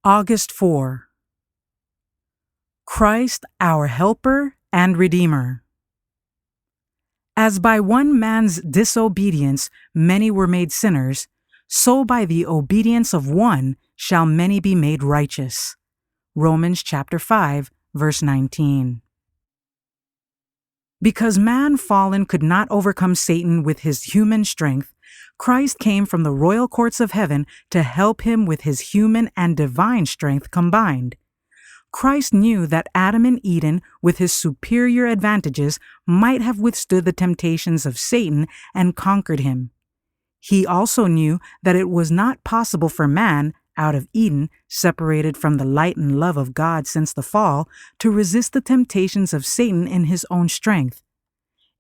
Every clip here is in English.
August 4. Christ, our Helper and Redeemer. As by one man's disobedience many were made sinners, so by the obedience of one shall many be made righteous. Romans chapter 5, verse 19. Because man fallen could not overcome Satan with his human strength, Christ came from the royal courts of heaven to help him with his human and divine strength combined. Christ knew that Adam in Eden, with his superior advantages, might have withstood the temptations of Satan and conquered him. He also knew that it was not possible for man, out of Eden, separated from the light and love of God since the fall, to resist the temptations of Satan in his own strength.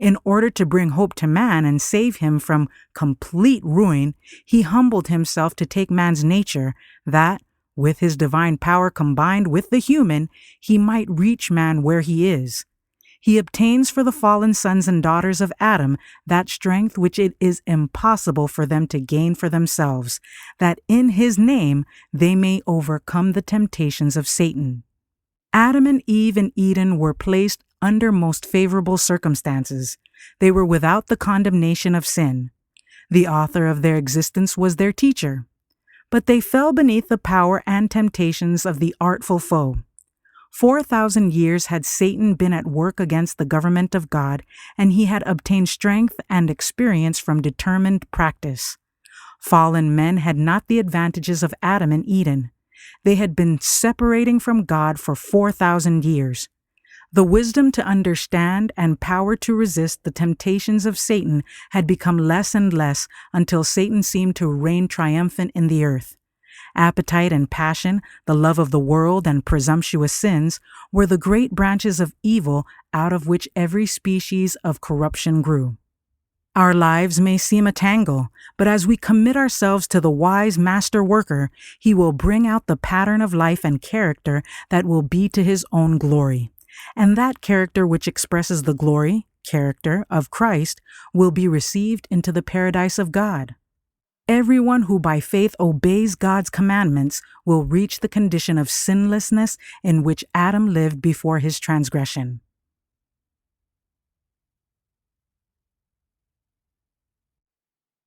In order to bring hope to man and save him from complete ruin, he humbled himself to take man's nature, that, with his divine power combined with the human, he might reach man where he is. He obtains for the fallen sons and daughters of Adam that strength which it is impossible for them to gain for themselves, that in his name they may overcome the temptations of Satan. Adam and Eve in Eden were placed under most favorable circumstances. They were without the condemnation of sin. The author of their existence was their teacher. But they fell beneath the power and temptations of the artful foe. 4,000 years had Satan been at work against the government of God, and he had obtained strength and experience from determined practice. Fallen men had not the advantages of Adam in Eden. They had been separating from God for 4,000 years. The wisdom to understand and power to resist the temptations of Satan had become less and less until Satan seemed to reign triumphant in the earth. Appetite and passion, the love of the world and presumptuous sins, were the great branches of evil out of which every species of corruption grew. Our lives may seem a tangle, but as we commit ourselves to the wise master worker, he will bring out the pattern of life and character that will be to his own glory. And that character which expresses the glory, character, of Christ will be received into the paradise of God. Everyone who by faith obeys God's commandments will reach the condition of sinlessness in which Adam lived before his transgression.